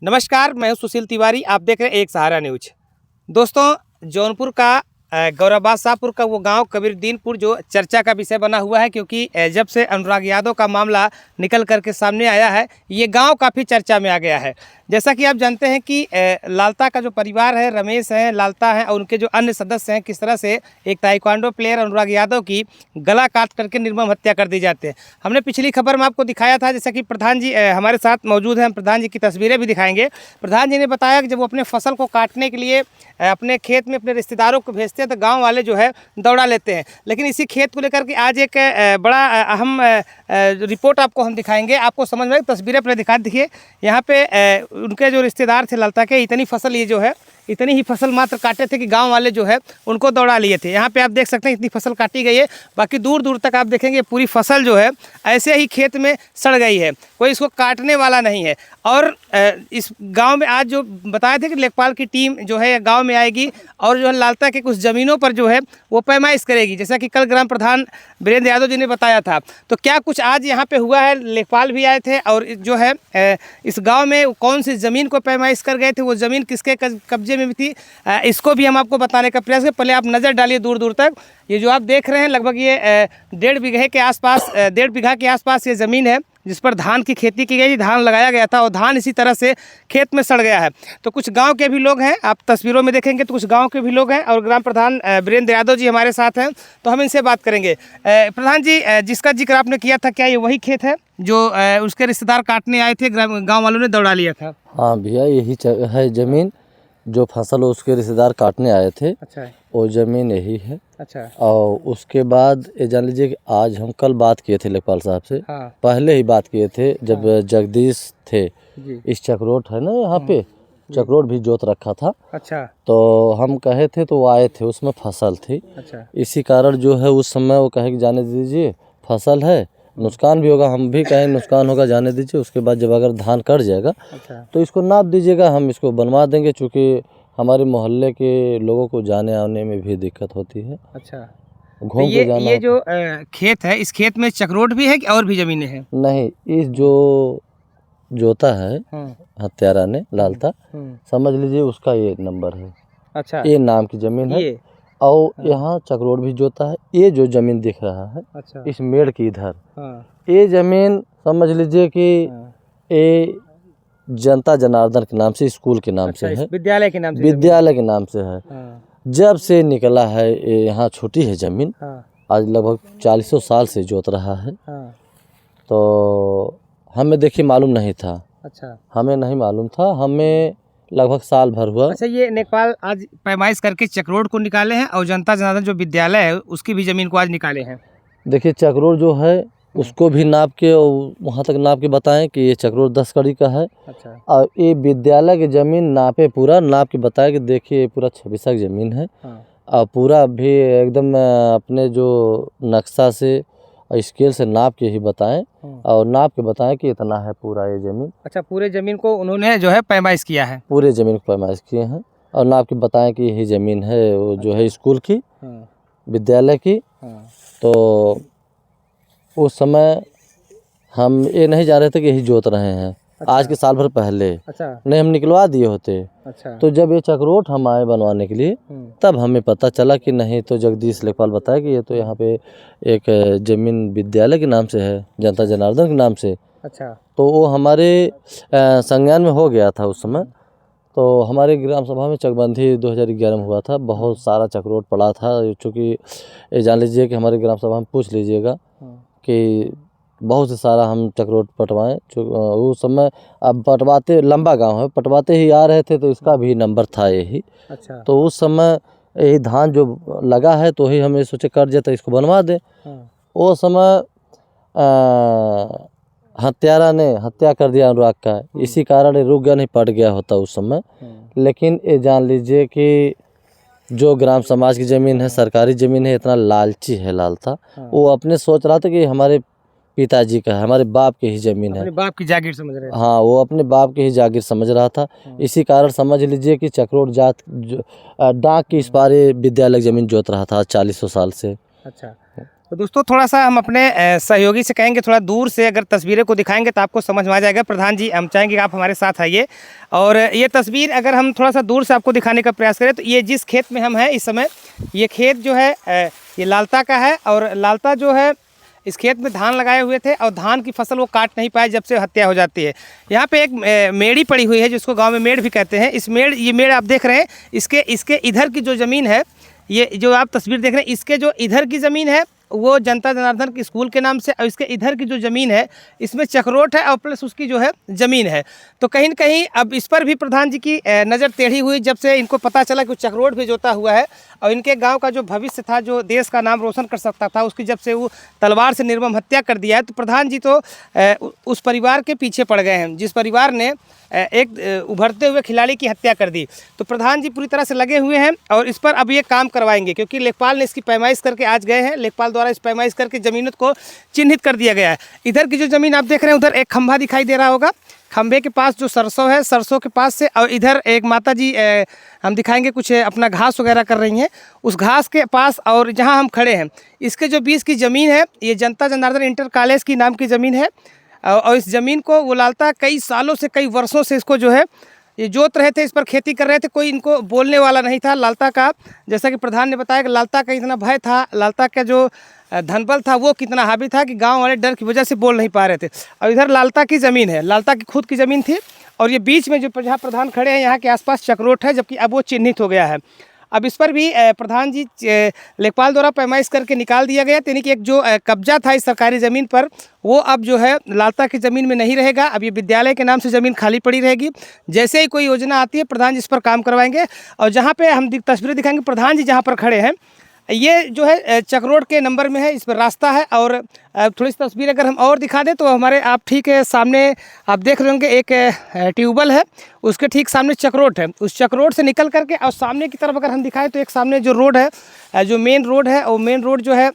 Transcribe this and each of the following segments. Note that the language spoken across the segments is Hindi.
नमस्कार, मैं हूं सुशील तिवारी। आप देख रहे हैं एक सहारा न्यूज। दोस्तों, जौनपुर का गौरव शाहपुर का वो गांव कबीरदीनपुर जो चर्चा का विषय बना हुआ है, क्योंकि जब से अनुराग यादव का मामला निकल करके सामने आया है, ये गांव काफ़ी चर्चा में आ गया है। जैसा कि आप जानते हैं कि लालता का जो परिवार है, रमेश हैं, लालता हैं और उनके जो अन्य सदस्य हैं, किस तरह से एक ताइक्वांडो प्लेयर अनुराग यादव की गला काट करके निर्मम हत्या कर दी जाती है। हमने पिछली खबर में आपको दिखाया था, जैसा कि प्रधान जी हमारे साथ मौजूद हैं, हम प्रधान जी की तस्वीरें भी दिखाएंगे। प्रधान जी ने बताया कि जब वो अपने फसल को काटने के लिए अपने खेत में अपने रिश्तेदारों को भेजते हैं तो गांव वाले जो है दौड़ा लेते हैं। लेकिन इसी खेत को लेकर के आज एक बड़ा अहम रिपोर्ट आपको हम दिखाएंगे। आपको समझ में तस्वीरें अपने दिखा दिखिए। यहाँ पे उनके जो रिश्तेदार थे लालता के, इतनी फसल ये जो है इतनी ही फसल मात्र काटे थे कि गांव वाले जो है उनको दौड़ा लिए थे। यहाँ पे आप देख सकते हैं इतनी फसल काटी गई है। बाकी दूर दूर तक आप देखेंगे पूरी फसल जो है ऐसे ही खेत में सड़ गई है, कोई इसको काटने वाला नहीं है। और इस गांव में आज जो बताए थे कि लेखपाल की टीम जो है गांव में आएगी और जो है लालता के कुछ ज़मीनों पर जो है वो पैमाइश करेगी, जैसा कि कल ग्राम प्रधान वीरेंद्र यादव जी ने बताया था। तो क्या कुछ आज यहाँ पे हुआ है? लेखपाल भी आए थे और जो है इस गाँव में कौन सी ज़मीन को पैमाइश कर गए थे, वो ज़मीन किसके कब्जे में भी थी, इसको भी हम आपको बताने का प्रयास करें। पहले आप नज़र डालिए दूर दूर तक। ये जो आप देख रहे हैं लगभग ये 1.5 बीघे के आसपास 1.5 बीघा के आसपास ये ज़मीन है जिस पर धान की खेती की गई, धान लगाया गया था और धान इसी तरह से खेत में सड़ गया है। तो कुछ गांव के भी लोग हैं, आप तस्वीरों में देखेंगे तो कुछ गांव के भी लोग हैं और ग्राम प्रधान वीरेंद्र यादव जी हमारे साथ हैं, तो हम इनसे बात करेंगे। प्रधान जी, जिसका जिक्र आपने किया था, क्या ये वही खेत है जो उसके रिश्तेदार काटने आए थे, गाँव वालों ने दौड़ा लिया था? हाँ भैया, यही है ज़मीन जो फसल उसके रिश्तेदार काटने आए थे। अच्छा, वो ज़मीन यही है। अच्छा। और उसके बाद ये जान लीजिए कि आज हम कल बात किए थे लेखपाल साहब से। हाँ। पहले ही बात किए थे जब जगदीश थे जी। इस चक्रोट है ना, यहाँ पे चक्रोट भी जोत रखा था। अच्छा, तो हम कहे थे तो वो आए थे, उसमें फसल थी। अच्छा, इसी कारण जो है उस समय वो कहे कि जाने दीजिए, फसल है, नुकसान भी होगा, हम भी कहें नुकसान होगा, जाने दीजिए। उसके बाद जब अगर धान कट जाएगा अच्छा, तो इसको नाप दीजिएगा, हम इसको बनवा देंगे, चूँकि हमारे मोहल्ले के लोगों को जाने आने में भी दिक्कत होती है। अच्छा। घूम ये के जाना ये जो खेत है, इस खेत में चक्रोट भी है कि और भी ज़मीनें हैं? नहीं, इस जो जोता है हत्यारा ने लालता, समझ लीजिए उसका ये नंबर है। अच्छा, ये नाम की ज़मीन है। ये और यहाँ चक्रोट भी जोता है। ये जो ज़मीन दिख रहा है, अच्छा, इस मेड़ की इधर, हाँ, ये ज़मीन समझ लीजिए कि ये जनता जनार्दन के नाम से, स्कूल के नाम अच्छा, से है, विद्यालय के नाम से विद्यालय के नाम से है। हाँ, जब से निकला है ये यहाँ छोटी है ज़मीन, हाँ, आज लगभग 40 साल से जोत रहा है। हाँ, तो हमें देखिए मालूम नहीं था, अच्छा, हमें नहीं मालूम था, हमें लगभग साल भर हुआ। अच्छा। ये नेपाल आज पैमाइश करके चक्रोट को निकाले हैं और जनता जनार्दन जो विद्यालय है उसकी भी ज़मीन को आज निकाले हैं। देखिए चक्रोट जो है उसको भी नाप के और वहाँ तक नाप के बताएं कि ये चक्रोट 10 कड़ी का है। अच्छा, और ये विद्यालय की ज़मीन नापे, पूरा नाप के बताए कि देखिए ये पूरा 26 की ज़मीन है। हाँ, और पूरा भी एकदम अपने जो नक्शा से और स्केल से नाप के ही बताएं, और नाप के बताएं कि इतना है पूरा ये ज़मीन। अच्छा, पूरे ज़मीन को उन्होंने जो है पैमाइश किया है? पूरे ज़मीन को पैमाइश किए हैं और नाप के बताएं कि यही ज़मीन है वो जो है स्कूल की, विद्यालय की। तो उस समय हम ये नहीं जान रहे थे कि यही जोत रहे हैं। अच्छा। आज के साल भर पहले अच्छा, नहीं, हम निकलवा दिए होते। अच्छा, तो जब ये चक्रोट हम आए बनवाने के लिए, तब हमें पता चला कि नहीं, तो जगदीश लेखपाल बताया कि ये तो यहाँ पे एक ज़मीन विद्यालय के नाम से है, जनता जनार्दन के नाम से। अच्छा, तो वो हमारे संज्ञान में हो गया था उस समय। तो हमारे ग्राम सभा में चकबंदी 2011 में हुआ था, बहुत सारा चक्रोट पड़ा था। चूँकि ये जान लीजिए कि हमारे ग्राम सभा में पूछ लीजिएगा कि बहुत से सारा हम चक्रोट पटवाएँ। उस समय अब पटवाते, लंबा गांव है, पटवाते ही आ रहे थे तो इसका भी नंबर था यही। अच्छा, तो उस समय यही धान जो लगा है तो ही हमें सोचे कट जाए तो इसको बनवा दें। वो समय हत्यारा ने हत्या कर दिया अनुराग का, इसी कारण ये रुक गया, नहीं पट गया होता उस समय। लेकिन ये जान लीजिए कि जो ग्राम समाज की ज़मीन है, सरकारी ज़मीन है, इतना लालची है लालता, वो अपने सोच रहा था कि हमारे पिताजी का है, हमारे बाप की ही ज़मीन है, अपने बाप की जागीर समझ रहे थे। हाँ, वो अपने बाप की ही जागीर समझ रहा था। इसी कारण समझ लीजिए कि चक्रोट जात डाक की इस पार विद्यालय ज़मीन जोत रहा था 40 साल से। अच्छा, तो दोस्तों थोड़ा सा हम अपने सहयोगी से कहेंगे थोड़ा दूर से अगर तस्वीरें को दिखाएंगे तो आपको समझ में आ जाएगा। प्रधान जी, हम चाहेंगे कि आप हमारे साथ आइए और ये तस्वीर अगर हम थोड़ा सा दूर से आपको दिखाने का प्रयास करें तो ये जिस खेत में हम हैं इस समय, ये खेत जो है ये लालता का है। और लालता जो है इस खेत में धान लगाए हुए थे और धान की फसल वो काट नहीं पाए जब से हत्या हो जाती है। यहाँ पे एक मेड़ी पड़ी हुई है जिसको गांव में मेड़ भी कहते हैं। इस मेड़, ये मेड़ आप देख रहे हैं, इसके इधर की जो ज़मीन है, ये जो आप तस्वीर देख रहे हैं, इसके जो इधर की ज़मीन है वो जनता जनार्दन की स्कूल के नाम से, और इसके इधर की जो ज़मीन है इसमें चक्रोट है और प्लस उसकी जो है ज़मीन है। तो कहीं न कहीं अब इस पर भी प्रधान जी की नज़र टेढ़ी हुई जब से इनको पता चला कि चक्रोट भी जोता हुआ है और इनके गांव का जो भविष्य था, जो देश का नाम रोशन कर सकता था, उसकी जब से वो तलवार से निर्मम हत्या कर दिया है। तो प्रधान जी तो उस परिवार के पीछे पड़ गए हैं जिस परिवार ने एक उभरते हुए खिलाड़ी की हत्या कर दी। तो प्रधान जी पूरी तरह से लगे हुए हैं और इस पर अब ये काम करवाएंगे, क्योंकि लेखपाल ने इसकी पैमाइश करके आज गए हैं। लेखपाल द्वारा इस पैमाइश करके ज़मीनों को चिन्हित कर दिया गया है। इधर की जो ज़मीन आप देख रहे हैं, उधर एक खंभा दिखाई दे रहा होगा, खंभे के पास जो सरसों है, सरसों के पास से, और इधर एक माता जी हम दिखाएंगे कुछ अपना घास वगैरह कर रही हैं, उस घास के पास और जहाँ हम खड़े हैं इसके जो बीच की ज़मीन है, ये जनता जनार्दन इंटर कॉलेज की नाम की ज़मीन है। और इस ज़मीन को वो लालता कई सालों से, कई वर्षों से इसको जो है ये जोत रहे थे, इस पर खेती कर रहे थे। कोई इनको बोलने वाला नहीं था। लालता का, जैसा कि प्रधान ने बताया कि लालता का इतना भय था, लालता का जो धनबल था वो कितना हावी था कि गांव वाले डर की वजह से बोल नहीं पा रहे थे। और इधर लालता की ज़मीन है, लालता की खुद की ज़मीन थी, और ये बीच में जो जहाँ प्रधान खड़े हैं यहाँ के आसपास चक्रोट है, जबकि अब वो चिन्हित हो गया है। अब इस पर भी प्रधान जी लेखपाल द्वारा पैमाइश करके निकाल दिया गया, यानी कि एक जो कब्जा था इस सरकारी ज़मीन पर, वो अब जो है लालता की ज़मीन में नहीं रहेगा। अब ये विद्यालय के नाम से ज़मीन खाली पड़ी रहेगी। जैसे ही कोई योजना आती है प्रधान जी इस पर काम करवाएंगे। और जहाँ पे हम तस्वीरें दिखाएंगे, प्रधान जी जहाँ पर खड़े हैं ये जो है चक्रोट के नंबर में है, इस पर रास्ता है। और थोड़ी सी तस्वीर अगर हम और दिखा दें तो हमारे आप ठीक है सामने आप देख रहे होंगे एक ट्यूबवेल है, उसके ठीक सामने चक्रोट है। उस चक्रोट से निकल करके और सामने की तरफ अगर हम दिखाएं तो एक सामने जो रोड है, जो मेन रोड है, और मेन रोड जो है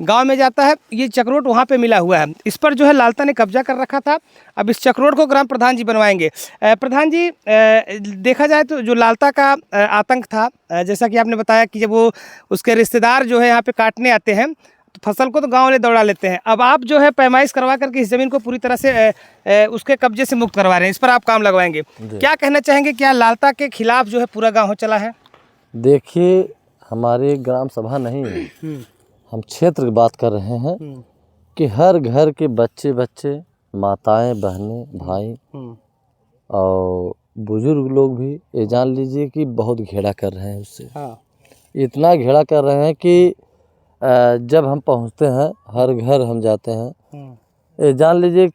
गांव में जाता है, ये चक्रोट वहाँ पे मिला हुआ है। इस पर जो है लालता ने कब्जा कर रखा था। अब इस चक्रोट को ग्राम प्रधान जी बनवाएंगे। प्रधान जी, देखा जाए तो जो लालता का आतंक था, जैसा कि आपने बताया कि जब वो उसके रिश्तेदार जो है यहाँ पे काटने आते हैं तो फसल को तो गांव वाले दौड़ा लेते हैं। अब आप जो है पैमाइश करवा करके इस ज़मीन को पूरी तरह से उसके कब्जे से मुक्त करवा रहे हैं, इस पर आप काम लगवाएंगे। क्या कहना चाहेंगे, क्या लालता के खिलाफ जो है पूरा गांव हो चला है? देखिए, हमारे ग्राम सभा नहीं है, हम क्षेत्र की बात कर रहे हैं कि हर घर के बच्चे, माताएं, बहनें, भाई और बुजुर्ग लोग भी ये जान लीजिए कि बहुत घेरा कर रहे हैं उससे। हाँ। इतना घेरा कर रहे हैं कि जब हम पहुंचते हैं, हर घर हम जाते हैं, ये जान लीजिए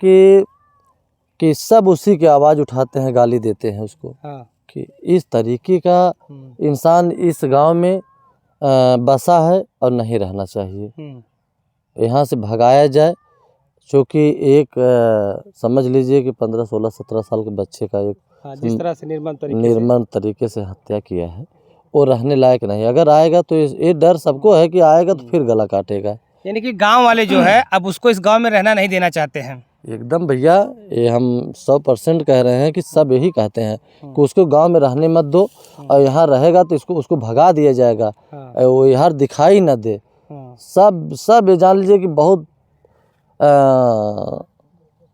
कि सब उसी की आवाज़ उठाते हैं, गाली देते हैं उसको। हाँ। कि इस तरीके का इंसान इस गांव में बसा है और नहीं रहना चाहिए, यहाँ से भगाया जाए। क्योंकि एक समझ लीजिए कि 15, 16, 17 साल के बच्चे का एक जिस तरह से निर्मम तरीके से हत्या किया है, वो रहने लायक नहीं। अगर आएगा तो ये डर सबको है कि आएगा तो फिर गला काटेगा। यानी कि गांव वाले जो है अब उसको इस गांव में रहना नहीं देना चाहते हैं। एकदम भैया, ये हम 100% कह रहे हैं कि सब यही कहते हैं कि उसको गांव में रहने मत दो, और यहाँ रहेगा तो उसको भगा दिया जाएगा, वो यहाँ दिखाई न दे। सब ये जान लीजिए कि बहुत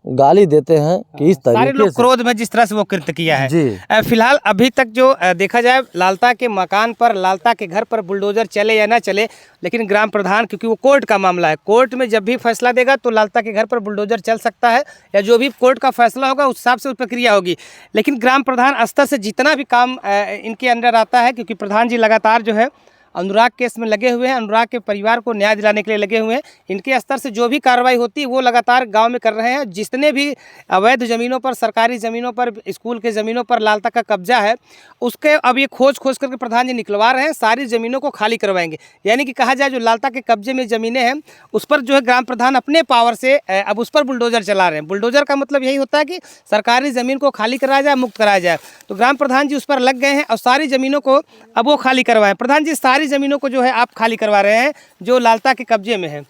गाली देते हैं कि इस तरीके सारे लोग क्रोध में जिस तरह से वो कृत्य किया है जी। फिलहाल अभी तक जो देखा जाए लालता के मकान पर, लालता के घर पर बुलडोजर चले या ना चले, लेकिन ग्राम प्रधान, क्योंकि वो कोर्ट का मामला है, कोर्ट में जब भी फैसला देगा तो लालता के घर पर बुलडोजर चल सकता है, या जो भी कोर्ट का फैसला होगा उस हिसाब से उस प्रक्रिया होगी। लेकिन ग्राम प्रधान स्तर से जितना भी काम इनके अंदर आता है, क्योंकि प्रधान जी लगातार जो है अनुराग केस में लगे हुए हैं, अनुराग के परिवार को न्याय दिलाने के लिए लगे हुए हैं। इनके स्तर से जो भी कार्रवाई होती है वो लगातार गांव में कर रहे हैं। जितने भी अवैध ज़मीनों पर, सरकारी ज़मीनों पर, स्कूल के ज़मीनों पर लालता का कब्जा है, उसके अब ये खोज करके प्रधान जी निकलवा रहे हैं, सारी ज़मीनों को खाली करवाएंगे। यानी कि कहा जाए जो लालता के कब्जे में ज़मीनें हैं उस पर जो है ग्राम प्रधान अपने पावर से अब उस पर बुलडोजर चला रहे हैं। बुलडोजर का मतलब यही होता है कि सरकारी ज़मीन को खाली कराया जाए, मुक्त कराया जाए। तो ग्राम प्रधान जी उस पर लग गए हैं और सारी ज़मीनों को अब वो खाली करवाएं। प्रधान जी, सारी ज़मीनों को जो है आप खाली करवा रहे हैं जो लालता के कब्जे में है।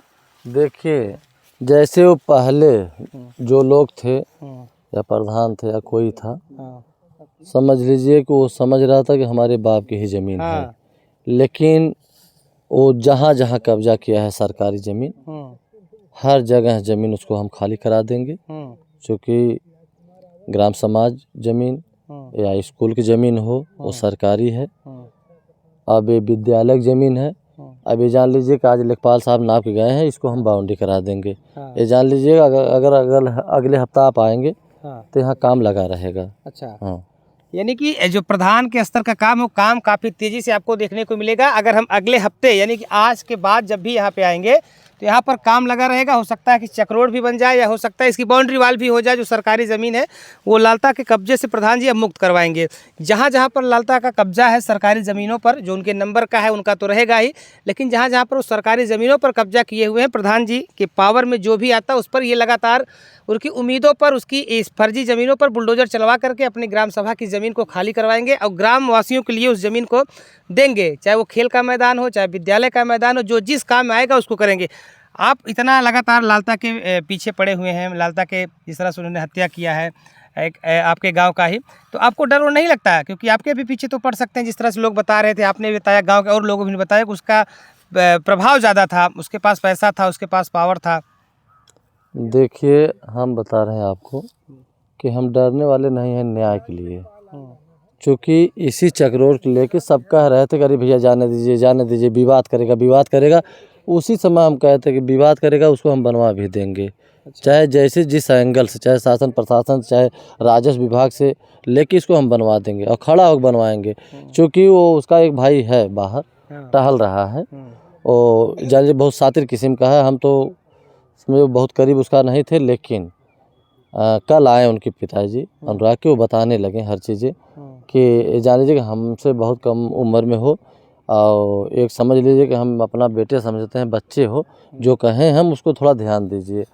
देखिए, जैसे वो पहले जो लोग थे या प्रधान थे या कोई था, समझ लीजिए कि वो समझ रहा था कि हमारे बाप की ही ज़मीन है, लेकिन वो जहाँ जहाँ कब्जा किया है सरकारी ज़मीन, हर जगह ज़मीन उसको हम खाली करा देंगे। चूँकि ग्राम समाज ज़मीन या स्कूल की ज़मीन हो वो सरकारी है। अब ये विद्यालय की ज़मीन है। अब ये जान लीजिए कि आज लेखपाल साहब नाप के गए हैं, इसको हम बाउंड्री करा देंगे। ये जान लीजिए अगर अगले हफ्ता आप आएंगे तो यहाँ काम लगा रहेगा। अच्छा, हाँ, यानी कि जो प्रधान के स्तर का काम है वो काम काफ़ी तेज़ी से आपको देखने को मिलेगा। अगर हम अगले हफ्ते यानी कि आज के बाद जब भी यहाँ पे आएंगे तो यहाँ पर काम लगा रहेगा। हो सकता है कि चक रोड भी बन जाए या हो सकता है इसकी बाउंड्री वाल भी हो जाए। जो सरकारी ज़मीन है वो लालता के कब्जे से प्रधान जी अब मुक्त करवाएंगे। जहाँ जहाँ पर लालता का कब्जा है सरकारी ज़मीनों पर, जो उनके नंबर का है उनका तो रहेगा ही, लेकिन जहाँ जहाँ पर उस सरकारी ज़मीनों पर कब्जा किए हुए हैं, प्रधान जी के पावर में जो भी आता है उस पर ये लगातार उनकी उम्मीदों पर, उसकी इस फर्जी ज़मीनों पर बुलडोजर चलवा करके अपनी ग्राम सभा की ज़मीन को खाली करवाएंगे और ग्राम वासियों के लिए उस ज़मीन को देंगे। चाहे वो खेल का मैदान हो, चाहे विद्यालय का मैदान हो, जो जिस काम में आएगा उसको करेंगे। आप इतना लगातार लालता के पीछे पड़े हुए हैं, लालता के जिस तरह से उन्होंने हत्या किया है एक आपके गांव का ही, तो आपको डर और नहीं लगता है? क्योंकि आपके भी पीछे तो पड़ सकते हैं। जिस तरह से लोग बता रहे थे, आपने भी बताया, गांव के और लोगों ने बताया कि उसका प्रभाव ज़्यादा था, उसके पास पैसा था, उसके पास पावर था। देखिए हम बता रहे हैं आपको कि हम डरने वाले नहीं हैं न्याय के लिए। चूँकि इसी चक्रोर को लेके सब कह रहे थे कि अरे भैया जाने दीजिए, विवाद करेगा। उसी समय हम कहते कि विवाद करेगा उसको हम बनवा भी देंगे। चाहे जैसे जिस एंगल से, चाहे शासन प्रशासन, चाहे राजस्व विभाग से लेके इसको हम बनवा देंगे और खड़ा होकर बनवाएंगे। चूँकि वो उसका एक भाई है बाहर टहल रहा है और जानिए बहुत शातिर किस्म का है। हम तो समझो बहुत करीब उसका नहीं थे, लेकिन कल आए उनके पिताजी अनुराग के, वो बताने लगे हर चीज़ें कि जान लीजिए कि हमसे बहुत कम उम्र में हो और एक समझ लीजिए कि हम अपना बेटे समझते हैं, बच्चे हो, जो कहें हम उसको थोड़ा ध्यान दीजिए।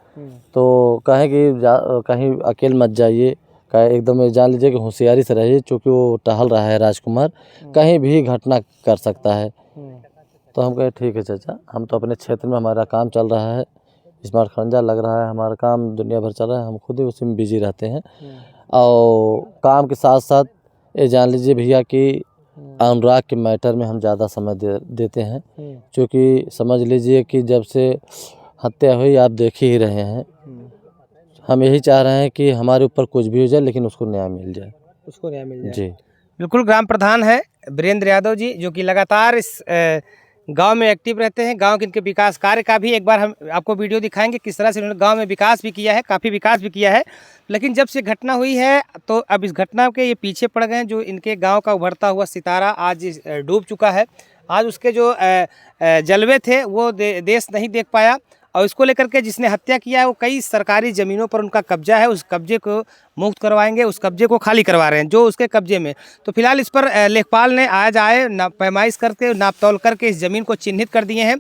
तो कहें कि कहीं अकेले मत जाइए, एकदम जान लीजिए कि होशियारी से रहिए, चूँकि वो टहल रहा है राजकुमार, कहीं भी घटना कर सकता है। तो हम कहे ठीक है चाचा, हम तो अपने क्षेत्र में हमारा काम चल रहा है, स्मार्ट खंजा लग रहा है, हमारा काम दुनिया भर चल रहा है, हम खुद ही उसी में बिजी रहते हैं। और काम के साथ साथ ये जान लीजिए भैया कि अनुराग के मैटर में हम ज़्यादा समय देते हैं। क्योंकि समझ लीजिए कि जब से हत्या हुई आप देख ही रहे हैं, हम यही चाह रहे हैं कि हमारे ऊपर कुछ भी हो जाए लेकिन उसको न्याय मिल जाए। जी बिल्कुल। ग्राम प्रधान है वीरेंद्र यादव जी, जो कि लगातार इस गांव में एक्टिव रहते हैं। गांव के इनके विकास कार्य का भी एक बार हम आपको वीडियो दिखाएंगे, किस तरह से उन्होंने गांव में विकास भी किया है, काफ़ी विकास भी किया है। लेकिन जब से घटना हुई है तो अब इस घटना के ये पीछे पड़ गए हैं। जो इनके गांव का उभरता हुआ सितारा आज डूब चुका है। आज उसके जो जलवे थे वो देश नहीं देख पाया, और इसको लेकर के जिसने हत्या किया है वो कई सरकारी ज़मीनों पर उनका कब्जा है। उस कब्जे को मुक्त करवाएंगे, उस कब्जे को खाली करवा रहे हैं जो उसके कब्जे में। तो फिलहाल इस पर लेखपाल ने आज आए पैमाइश करके, नाप तौल करके इस ज़मीन को चिन्हित कर दिए हैं।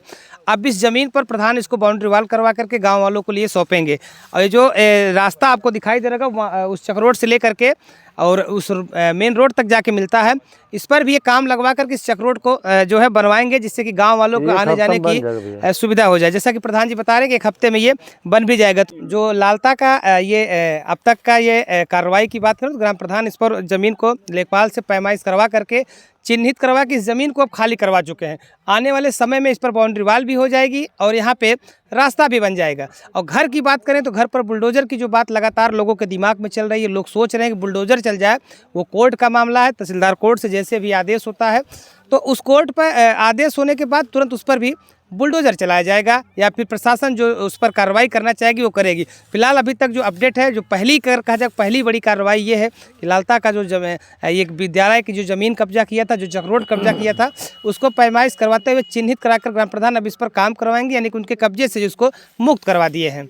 अब इस ज़मीन पर प्रधान इसको बाउंड्री वाल करवा करके गांव वालों को लिए सौंपेंगे। और ये जो रास्ता आपको दिखाई दे रहा है उस चक रोड से लेकर के और उस मेन रोड तक जाके मिलता है, इस पर भी ये काम लगवा करके इस चक रोड को जो है बनवाएंगे, जिससे कि गांव वालों को आने जाने की सुविधा हो जाए। जैसा कि प्रधान जी बता रहे हैं कि एक हफ्ते में ये बन भी जाएगा। तो जो लालता का ये अब तक का ये कार्रवाई की बात करें तो ग्राम प्रधान इस पर ज़मीन को लेखपाल से पैमाइश करवा करके चिन्हित करवा के इस ज़मीन को अब खाली करवा चुके हैं। आने वाले समय में इस पर बाउंड्री वाल भी हो जाएगी और यहाँ पे रास्ता भी बन जाएगा। और घर की बात करें तो घर पर बुलडोज़र की जो बात लगातार लोगों के दिमाग में चल रही है, लोग सोच रहे हैं कि बुलडोज़र चल जाए, वो कोर्ट का मामला है, तहसीलदार कोर्ट से जैसे भी आदेश होता है तो उस कोर्ट पर आदेश होने के बाद तुरंत उस पर भी बुलडोज़र चलाया जाएगा या फिर प्रशासन जो उस पर कार्रवाई करना चाहेगी वो करेगी। फिलहाल अभी तक जो अपडेट है, जो पहली बड़ी कार्रवाई ये है कि लालता का जो ये विद्यालय की जो ज़मीन कब्जा किया था, जो चक रोड कब्जा किया था, उसको पैमाइश करवाते हुए चिन्हित कराकर ग्राम प्रधान अब इस पर काम करवाएंगे, यानी कि उनके कब्जे से उसको मुक्त करवा दिए हैं।